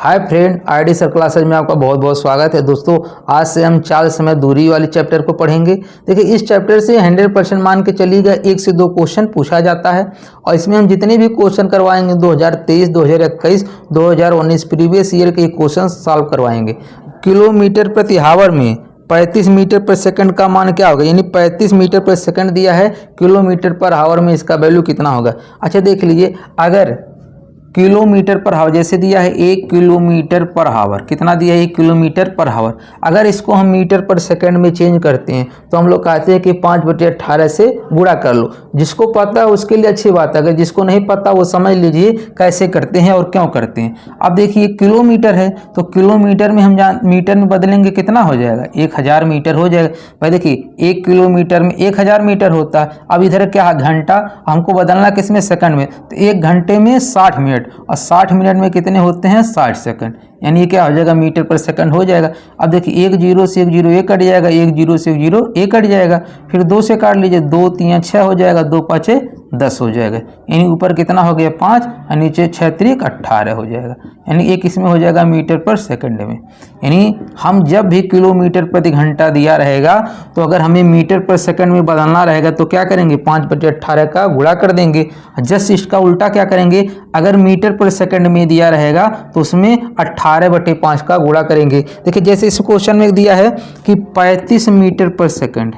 Hi friend, ID sir classes में आपका बहुत बहुत स्वागत है। दोस्तों, आज से हम चाल समय दूरी वाले चैप्टर को पढ़ेंगे। देखिए, इस चैप्टर से 100% मान के चलिएगा 1 से 2 क्वेश्चन पूछा जाता है और इसमें हम जितने भी क्वेश्चन करवाएंगे 2023, 2021, 2019 प्रीवियस ईयर के क्वेश्चन सॉल्व करवाएंगे। किलोमीटर प्रति हावर में 35 मीटर पर सेकंड का मान क्या होगा, यानी 35 मीटर पर सेकंड दिया है, किलोमीटर पर हावर में इसका वैल्यू कितना होगा। अच्छा देख लीजिए, अगर किलोमीटर पर हावर जैसे दिया है 1 किलोमीटर पर हावर, कितना दिया है 1 किलोमीटर पर हावर, अगर इसको हम मीटर पर सेकंड में चेंज करते हैं तो हम लोग कहते हैं कि 5/18 से गुणा कर लो। जिसको पता है उसके लिए अच्छी बात है, अगर जिसको नहीं पता वो समझ लीजिए कैसे करते हैं और क्यों करते हैं। अब देखिए किलोमीटर है तो किलोमीटर में हम मीटर में बदलेंगे कितना हो जाएगा, 1000 मीटर हो जाएगा। भाई देखिए 1 किलोमीटर में 1000 मीटर होता है। अब इधर क्या है घंटा, हमको बदलना किस में, सेकंड में, तो 1 घंटे में 60 मिनट और 60 मिनट में कितने होते हैं 60 सेकंड, यानी ये क्या हो जाएगा मीटर पर सेकंड हो जाएगा। अब देखिए 1 0 से 1 0 1 कट जाएगा, 1 0 से 1 0 1 कट जाएगा, फिर 2 से काट लीजिए, 2 3 6 हो जाएगा, 2 5 10 हो जाएगा, यानी ऊपर कितना हो गया 5 और नीचे 6 3 18 हो जाएगा, यानी एक इसमें हो जाएगा मीटर पर सेकंड में। यानी हम जब भी किलोमीटर प्रति घंटा दिया रहेगा तो अगर हमें मीटर पर सेकंड में बदलना रहेगा तो क्या करेंगे 5/18 का गुणा कर देंगे। जस्ट इसका उल्टा क्या करेंगे, अगर मीटर पर सेकंड में दिया रहेगा तो उसमें 18/5 का गुणा करेंगे। देखिए जैसे इस क्वेश्चन में दिया है कि 35 मीटर पर सेकंड,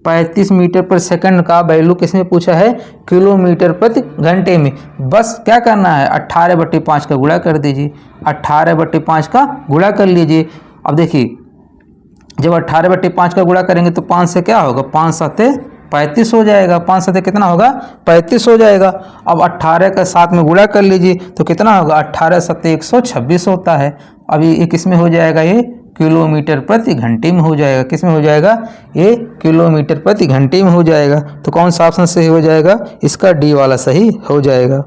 35 मीटर पर सेकंड का वैल्यू किसमें पूछा है, किलोमीटर प्रति घंटे में। बस क्या करना है 18/5 का गुणा कर दीजिए, 18/5 का गुणा कर लीजिए। अब देखिए जब 18/5 का गुणा करेंगे तो 5 से क्या होगा, 5 7 35 हो जाएगा, 5 7 कितना होगा 35 हो जाएगा। अब 18 का 7 में गुणा कर लीजिए तो कितना होगा, 18 7 126 होता है। अब ये किस में हो जाएगा, ये किलोमीटर प्रति घंटे में हो जाएगा। किस में हो जाएगा, ये किलोमीटर प्रति घंटे में हो जाएगा। तो कौन सा ऑप्शन सही हो जाएगा, इसका डी वाला सही हो जाएगा।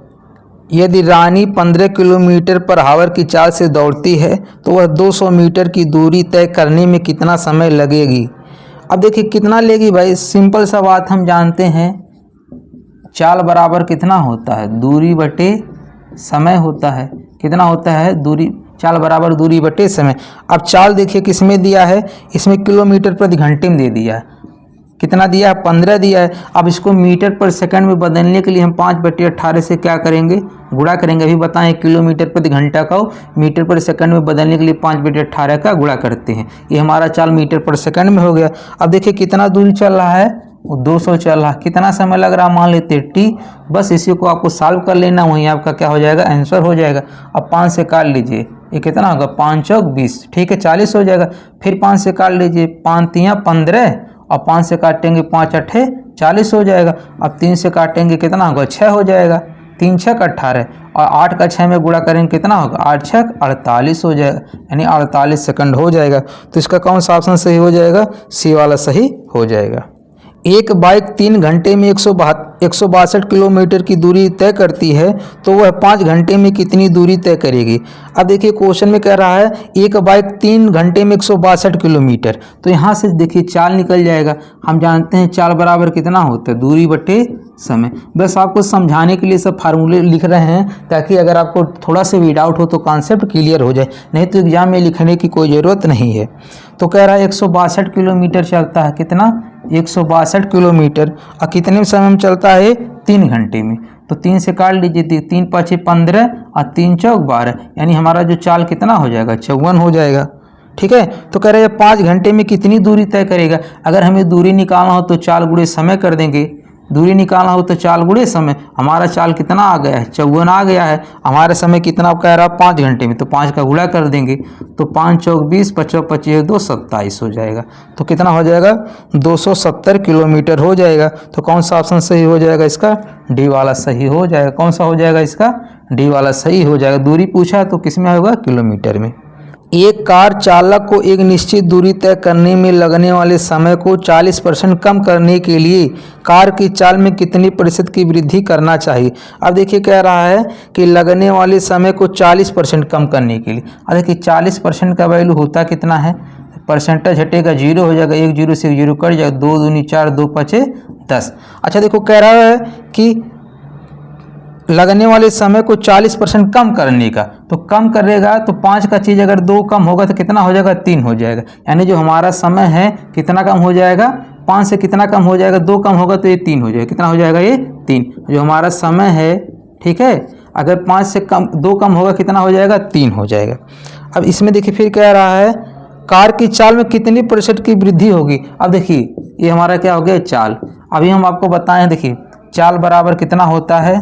यदि रानी 15 किलोमीटर पर हावर की चाल से दौड़ती है तो वह 200 मीटर की दूरी तय करने में कितना समय लगेगी। अब देखिए कितना लेगी भाई, सिंपल सा बात हम जानते हैं, चाल बराबर कितना होता है, दूरी बटे समय होता है। कितना होता है, दूरी, चाल बराबर दूरी बटे समय। अब चाल देखिए किसमें दिया है, इसमें किलोमीटर प्रति घंटे में दे दिया है, कितना दिया है 15 दिया है। अब इसको मीटर पर सेकंड में बदलने के लिए हम 5/18 से क्या करेंगे, गुणा करेंगे। अभी बताएं किलोमीटर प्रति घंटा का मीटर पर सेकंड में बदलने के लिए 5/18 का गुणा करते हैं। ये हमारा चाल मीटर पर सेकंड में हो गया। अब देखिए कितना दूरी चल रहा है, वो 200 चल रहा, कितना समय लग रहा मान लेते टी। बस इसी को आपको सॉल्व कर लेना, वहीं आपका क्या हो जाएगा, आंसर हो जाएगा। अब 5 से काट लीजिए, ये कितना होगा 5 चौक 20, ठीक है 40 हो जाएगा। फिर 5 से काट लीजिए, 5 3 15 और 5 से काटेंगे 5 8 40 हो जाएगा। अब 3 से काटेंगे कितना होगा 6 हो जाएगा, 3 6 18 और 8 का 6 में गुणा करेंगे कितना होगा 8 6 48 हो जाएगा, यानी 48 सेकंड हो जाएगा। तो इसका कौन सा ऑप्शन सही हो जाएगा, सी वाला सही हो जाएगा। एक बाइक 3 घंटे में 162 किलोमीटर की दूरी तय करती है तो वह 5 घंटे में कितनी दूरी तय करेगी। अब देखिए क्वेश्चन में कह रहा है एक बाइक 3 घंटे में 162 किलोमीटर, तो यहाँ से देखिए चाल निकल जाएगा। हम जानते हैं चाल बराबर कितना होता है, दूरी बटे समय। बस आपको समझाने के लिए सब फार्मूले लिख रहे हैं ताकि अगर आपको थोड़ा सा भी डाउट हो तो कॉन्सेप्ट क्लियर हो जाए, नहीं तो एग्जाम में लिखने की कोई ज़रूरत नहीं है। तो कह रहा है 162 किलोमीटर चलता है, कितना 162 किलोमीटर, और कितने समय में चलता है 3 घंटे में। तो 3 से काट लीजिए, 3 5 15 और 3 चौक 12, यानी हमारा जो चाल कितना हो जाएगा 54 हो जाएगा। ठीक है, तो कह रहे हैं 5 घंटे में कितनी दूरी तय करेगा। अगर हमें दूरी निकालना हो तो चाल गुणे समय कर देंगे, दूरी निकालना हो तो चाल गुणे समय। हमारा चाल कितना आ गया है 54 आ गया है, हमारा समय कितना कह रहा है 5 घंटे में, तो 5 का गुणा कर देंगे तो 5 चौक 20 5 25 2 27 हो जाएगा। तो कितना हो जाएगा 270 किलोमीटर हो जाएगा। तो कौन सा ऑप्शन सही हो जाएगा, इसका डी वाला सही हो जाएगा। कौन सा हो जाएगा, इसका डी वाला सही हो जाएगा। दूरी पूछा है तो किस में होगा, किलोमीटर में। एक कार चालक को एक निश्चित दूरी तय करने में लगने वाले समय को 40% कम करने के लिए कार की चाल में कितनी प्रतिशत की वृद्धि करना चाहिए। अब देखिए कह रहा है कि लगने वाले समय को 40% कम करने के लिए। अब देखिए 40% का वैल्यू होता कितना है, परसेंटेज हटेगा 0 हो जाएगा, 1 0 से 1 0 कट जाएगा, 2 दूनी 4 2 5 10। अच्छा देखो कह रहा है कि लगने वाले समय को 40% कम करने का, तो कम करेगा तो 5 का चीज़ अगर 2 कम होगा तो कितना हो जाएगा, 3 हो जाएगा। यानी जो हमारा समय है कितना कम हो जाएगा, 5 से कितना कम हो जाएगा, 2 कम होगा तो ये 3 हो जाएगा। कितना हो जाएगा, ये 3। जो हमारा समय है, ठीक है, अगर 5 से कम 2 कम होगा कितना हो जाएगा, 3 हो जाएगा। अब इसमें देखिए फिर कह रहा है कार की चाल में कितनी प्रतिशत की वृद्धि होगी। अब देखिए ये हमारा क्या हो गया, चाल। अभी हम आपको बताएं, देखिए चाल बराबर कितना होता है,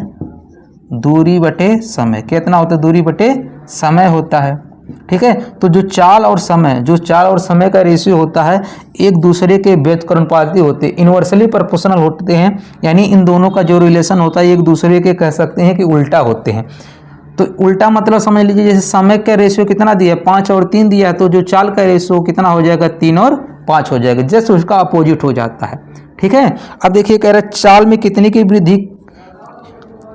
दूरी बटे समय। कितना होता है, दूरी बटे समय होता है, ठीक है। तो जो चाल और समय का रेशियो होता है एक दूसरे के व्युत्क्रमानुपाती होते हैं, इन्वर्सली प्रोपोर्शनल होते हैं। यानी इन दोनों का जो रिलेशन होता है एक दूसरे के कह सकते हैं कि उल्टा होते हैं। तो उल्टा मतलब समझ लीजिए, जैसे समय का रेशियो कितना दिया, 5 और 3 दिया, तो जो चाल का रेशियो कितना हो जाएगा, 3 और 5 हो जाएगा। जस्ट उसका अपोजिट हो जाता है, ठीक है। अब देखिए कह रहा है चाल में कितनी की वृद्धि,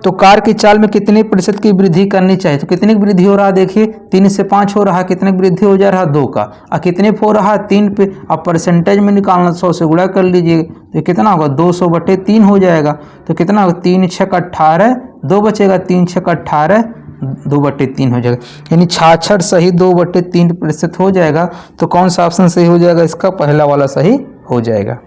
तो कार की चाल में कितने प्रतिशत की वृद्धि करनी चाहिए। तो कितने की वृद्धि हो रहा है, देखिए 3 से 5 हो रहा है, कितने की वृद्धि हो जा रहा है, 2 का। और कितने पे हो रहा है, 3 पे। अब परसेंटेज में निकालना, 100 से गुणा कर लीजिए तो कितना होगा, 200/3 हो जाएगा। तो कितना होगा, 3 6 18, 2 बचेगा, 3 6 18, 2/3 हो जाएगा। यानी 66 सही 2/3% हो जाएगा। तो कौन सा ऑप्शन सही हो जाएगा, इसका पहला वाला सही हो जाएगा।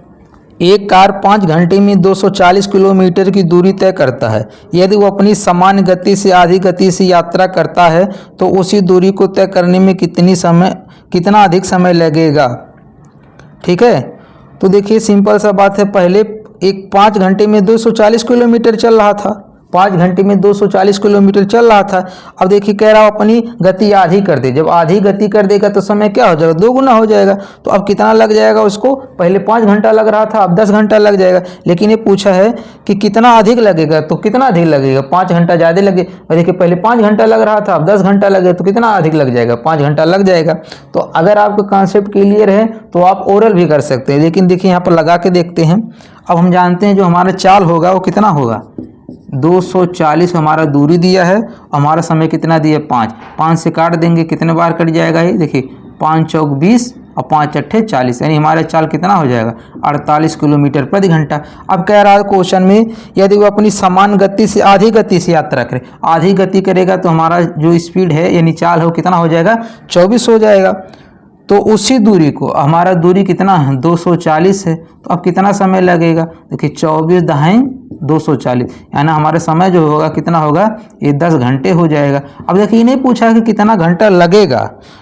एक कार 5 घंटे में 240 किलोमीटर की दूरी तय करता है। यदि वो अपनी सामान्य गति से आधी गति से यात्रा करता है तो उसी दूरी को तय करने में कितना अधिक समय लगेगा, ठीक है। तो देखिए सिंपल सा बात है, पहले एक 5 घंटे में 240 किलोमीटर चल रहा था, 5 घंटे में 240 किलोमीटर चल रहा था। अब देखिए कह रहा हूँ अपनी गति आधी कर दे। जब आधी गति कर देगा तो समय क्या हो जाएगा, 2 गुना हो जाएगा। तो अब कितना लग जाएगा उसको, पहले 5 घंटा लग रहा था, अब 10 घंटा लग जाएगा। लेकिन ये पूछा है कि कितना अधिक लगेगा, तो कितना अधिक लगेगा, 5 घंटा ज़्यादा लगे। देखिए पहले 5 घंटा लग रहा था, अब 10 घंटा लगे, तो कितना अधिक लग जाएगा, 5 घंटा लग जाएगा। तो अगर आपका कॉन्सेप्ट क्लियर है तो आप ओरल भी कर सकते हैं। लेकिन देखिए यहाँ पर लगा के देखते हैं। अब हम जानते हैं जो हमारा चाल होगा वो कितना होगा, 240 हमारा दूरी दिया है, हमारा समय कितना दिया, 5 से काट देंगे, कितने बार कट जाएगा ये, देखिए 5 चौक 20 और 5 अट्ठे 40, यानी हमारा चाल कितना हो जाएगा, 48 किलोमीटर प्रति घंटा। अब कह रहा है क्वेश्चन में यदि वो अपनी समान गति से आधी गति से यात्रा करे, आधी गति करेगा तो हमारा जो स्पीड है यानी चाल हो कितना हो जाएगा, 24 हो जाएगा। तो उसी दूरी को, हमारा दूरी कितना है, 240 है, तो अब कितना समय लगेगा, देखिए 24 दहाई 240, यानी हमारा समय जो होगा कितना होगा, ये 10 घंटे हो जाएगा। अब देखिए नहीं पूछा कि कितना घंटा लगेगा,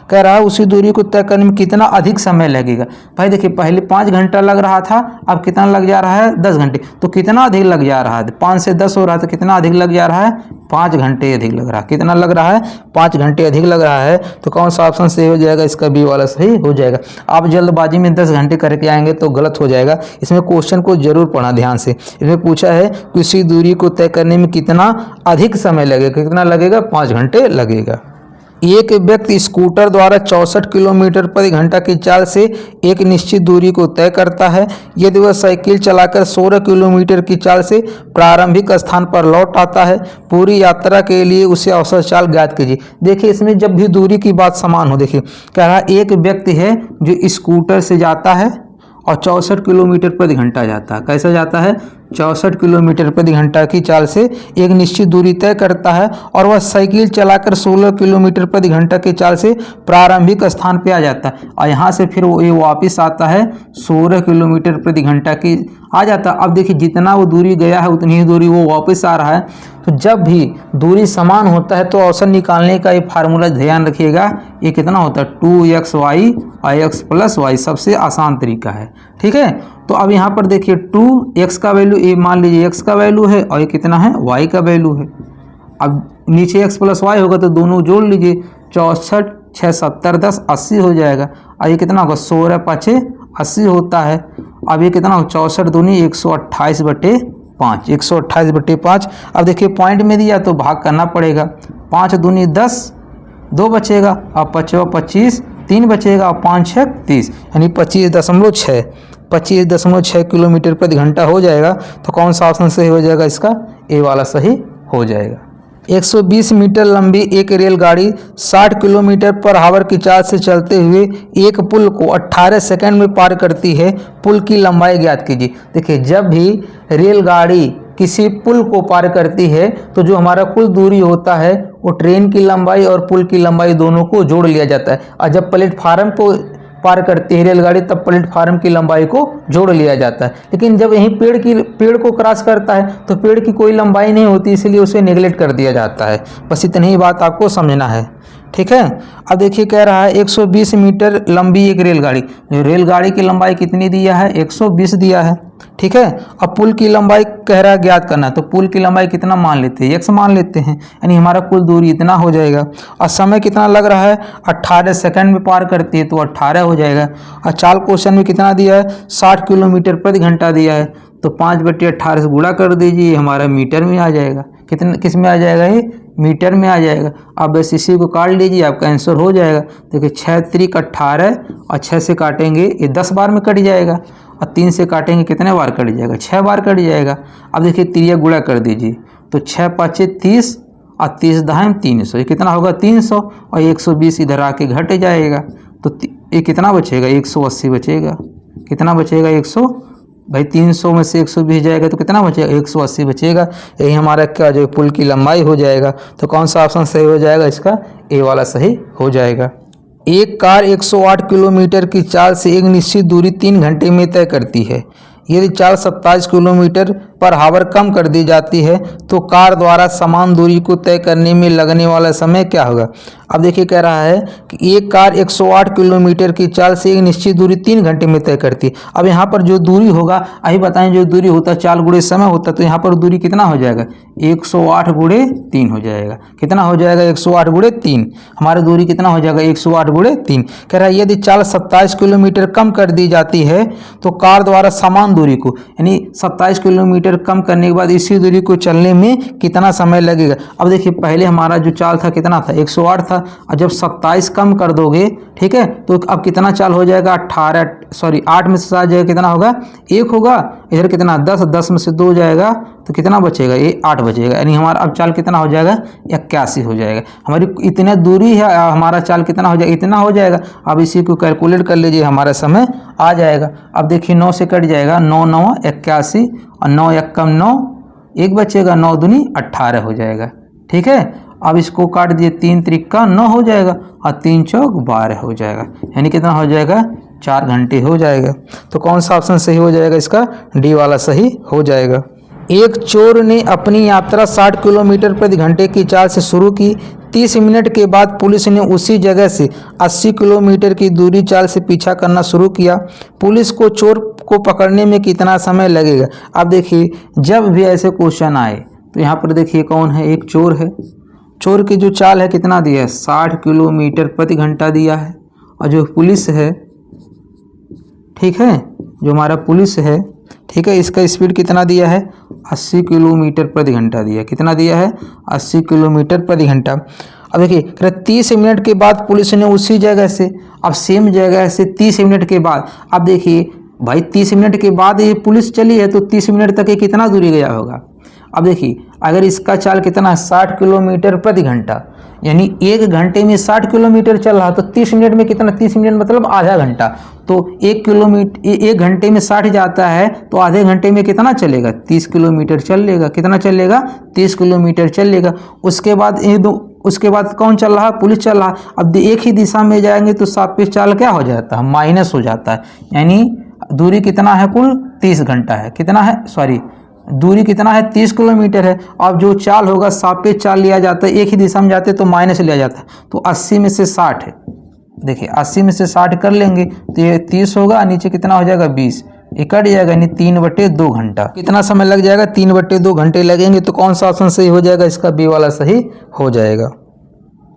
कह रहा है उसी दूरी को तय करने में कितना अधिक समय लगेगा। भाई देखिए पहले 5 घंटा लग रहा था, अब कितना लग जा रहा है, 10 घंटे। तो कितना अधिक लग जा रहा है, 5 से 10 हो रहा है, तो कितना अधिक लग जा रहा है, 5 घंटे अधिक लग रहा है। कितना लग रहा है, 5 घंटे अधिक लग रहा है। तो कौन सा ऑप्शन सही हो जाएगा, इसका बी वाला सही हो जाएगा। आप जल्दबाजी में 10 घंटे करके आएंगे तो गलत हो जाएगा। इसमें क्वेश्चन को जरूर पढ़ना ध्यान से। इसमें पूछा है किसी दूरी को तय करने में कितना अधिक समय लगेगा, कितना लगेगा, 5 घंटे लगेगा। एक व्यक्ति स्कूटर द्वारा 64 किलोमीटर प्रति घंटा की चाल से एक निश्चित दूरी को तय करता है। यदि वह साइकिल चलाकर 16 किलोमीटर की चाल से प्रारंभिक स्थान पर लौट आता है, पूरी यात्रा के लिए उसे औसत चाल ज्ञात कीजिए। देखिए इसमें जब भी दूरी की बात समान हो, देखिए कह रहा है एक व्यक्ति है जो स्कूटर से जाता है और 64 किलोमीटर प्रति घंटा जाता है। कैसा जाता है, 64 किलोमीटर प्रति घंटा की चाल से एक निश्चित दूरी तय करता है, और वह साइकिल चलाकर 16 किलोमीटर प्रति घंटा की चाल से प्रारंभिक स्थान पे आ जाता है, और यहाँ से फिर वो ये वापस आता है 16 किलोमीटर प्रति घंटा की आ जाता है। अब देखिए जितना वो दूरी गया है उतनी ही दूरी वो वापस आ रहा है। तो जब भी दूरी समान होता है तो औसत निकालने का ये फार्मूला ध्यान रखिएगा, ये कितना होता है, 2xy और x + y, सबसे आसान तरीका है, ठीक है। तो अब यहाँ पर देखिए 2x का वैल्यू, ये मान लीजिए x का वैल्यू है, और ये कितना है, y का वैल्यू है। अब नीचे x + y होगा तो दोनों जोड़ लीजिए, 64 6 70 10 80 हो जाएगा। और ये कितना होगा, 16 5 80 होता है। अब ये कितना होगा, 64 दूनी 128/5, 128/5। अब देखिए पॉइंट में दिया तो भाग करना पड़ेगा, 5 दूनी 10, 2 बचेगा, और 5 25, 3 बचेगा, और 5 6 30, यानी 25.6 किलोमीटर प्रति घंटा हो जाएगा। तो कौन सा ऑप्शन सही हो जाएगा, इसका ए वाला सही हो जाएगा। 120 मीटर लंबी एक रेलगाड़ी 60 किलोमीटर पर आवर की चाल से चलते हुए एक पुल को 18 सेकंड में पार करती है। पुल की लंबाई ज्ञात कीजिए। देखिए जब भी रेलगाड़ी किसी पुल को पार करती है तो जो हमारा कुल दूरी होता है वो ट्रेन की लंबाई और पुल की लंबाई दोनों को जोड़ लिया जाता है। और जब प्लेटफार्म को पार करती है रेलगाड़ी तब प्लेटफार्म की लंबाई को जोड़ लिया जाता है। लेकिन जब यहीं पेड़ को क्रॉस करता है तो पेड़ की कोई लंबाई नहीं होती, इसलिए उसे नेगलेक्ट कर दिया जाता है। बस इतनी ही बात आपको समझना है, ठीक है। अब देखिए कह रहा है 120 मीटर लंबी एक रेलगाड़ी, जो रेलगाड़ी की लंबाई कितनी दिया है 120 दिया है, ठीक है। अब पुल की लंबाई कह रहा है ज्ञात करना, तो पुल की लंबाई कितना मान लेते हैं, x मान लेते हैं, यानी हमारा कुल दूरी इतना हो जाएगा। और समय कितना लग रहा है 18 सेकंड में पार करती है तो 18 हो जाएगा। और चाल क्वेश्चन में कितना दिया है 60 किलोमीटर प्रति घंटा दिया है, तो 5/18 से गुणा कर दीजिए, हमारा मीटर में आ जाएगा। कितना किस में आ जाएगा, ये मीटर में आ जाएगा। अब बस इसी को काट लीजिए, आपका आंसर हो जाएगा। देखिए 6 त्रिक 18 और 6 से काटेंगे ये 10 बार में कट जाएगा, और 3 से काटेंगे कितने बार कट जाएगा, 6 बार कट जाएगा। अब देखिए त्रिया गुणा कर दीजिए, तो 6 5 30 और 30 दाएं 300, ये कितना होगा 300, और 120 इधर आके घट जाएगा, तो ये कितना बचेगा 180 बचेगा। कितना बचेगा 100, भाई 300 में से 120 जाएगा तो कितना बचेगा 180 बचेगा। यही हमारा क्या जो पुल की लंबाई हो जाएगा। तो कौन सा ऑप्शन सही हो जाएगा, इसका ए वाला सही हो जाएगा। एक कार 108 किलोमीटर की चाल से एक निश्चित दूरी 3 घंटे में तय करती है। यदि चाल 27 किलोमीटर पर हावर कम कर दी जाती है तो कार द्वारा समान दूरी को तय करने में लगने वाला समय क्या होगा। अब देखिए कह रहा है कि एक कार 108 किलोमीटर की चाल से एक निश्चित दूरी 3 घंटे में तय करती है। अब यहाँ पर जो दूरी होगा, अभी बताएं, जो दूरी होता है चाल गुणे समय होता है, तो यहाँ पर दूरी कितना हो जाएगा 108 गुणे 3 हो जाएगा। कितना हो जाएगा 108 गुणे 3, हमारी दूरी कितना हो जाएगा 108 गुणे 3। कह रहा है यदि चाल 27 किलोमीटर कम कर दी जाती है तो कार द्वारा समान दूरी को, यानी 27 किलोमीटर कम करने के बाद इसी दूरी को चलने में कितना समय लगेगा। अब देखिए पहले हमारा जो चाल था कितना था 108 था, और जब 27 कम कर दोगे, ठीक है, तो अब कितना चाल हो जाएगा 8 में से 7 जाएगा, कितना होगा 1 होगा, इधर कितना 10 में से 2 जाएगा तो कितना बचेगा, ये 8 बचेगा, यानी हमारा अब चाल कितना हो जाएगा 81 हो जाएगा। हमारी इतने दूरी है, हमारा चाल कितना हो जाएगा, इतना हो जाएगा। अब इसी को कैलकुलेट कर लीजिए, हमारा समय आ जाएगा। अब देखिए 9 से कट जाएगा, 9 9 81 और 9 1 9, 1 बचेगा, 9 दूनी 18 हो जाएगा, ठीक है। अब इसको काट दिए, 3 त्रिका 9 हो जाएगा और 3 चौक 12 हो जाएगा, यानी कितना हो जाएगा 4 घंटे हो जाएगा। तो कौन सा ऑप्शन सही हो जाएगा, इसका डी वाला सही हो जाएगा। एक चोर ने अपनी यात्रा 60 किलोमीटर प्रति घंटे की चाल से शुरू की। 30 मिनट के बाद पुलिस ने उसी जगह से 80 किलोमीटर की दूरी चाल से पीछा करना शुरू किया। पुलिस को चोर को पकड़ने में कितना समय लगेगा। अब देखिए जब भी ऐसे क्वेश्चन आए तो यहाँ पर देखिए कौन है, एक चोर है। चोर की जो चाल है कितना दिया है 60 किलोमीटर प्रति घंटा दिया है, और जो पुलिस है, ठीक है, जो हमारा पुलिस है, ठीक है, इसका स्पीड कितना दिया है 80 किलोमीटर प्रति घंटा दिया है। कितना दिया है 80 किलोमीटर प्रति घंटा। अब देखिए 30 मिनट के बाद पुलिस ने उसी जगह से, अब सेम जगह से 30 मिनट के बाद, अब देखिए भाई 30 मिनट के बाद ये पुलिस चली है तो 30 मिनट तक ये कितना दूरी गया होगा। अब देखिए अगर इसका चाल कितना 60 किलोमीटर प्रति घंटा, यानी 1 घंटे में 60 किलोमीटर चल रहा, तो 30 मिनट में कितना, 30 मिनट मतलब आधा घंटा, तो 1 घंटे में 60 जाता है तो आधे घंटे में कितना चलेगा 30 किलोमीटर चल लेगा। कितना चलेगा 30 किलोमीटर चल लेगा। उसके बाद कौन चल रहा, पुलिस चल रहा। अब एक ही दिशा में जाएंगे तो सापेक्ष चाल क्या हो जाता है, माइनस हो जाता है, यानी दूरी कितना है कुल 30 घंटा है, कितना है, सॉरी दूरी कितना है 30 किलोमीटर है। अब जो चाल होगा सापेक्ष चाल लिया जाता है, एक ही दिशा में जाते तो माइनस लिया जाता है, तो 80 में से 60 है। देखिए 80 में से 60 कर लेंगे तो ये 30 होगा, नीचे कितना हो जाएगा 20, ये कट जाएगा, यानी 3/2 घंटा। कितना समय लग जाएगा 3/2 घंटे लगेंगे। तो कौन सा ऑप्शन सही हो जाएगा, इसका बी वाला सही हो जाएगा।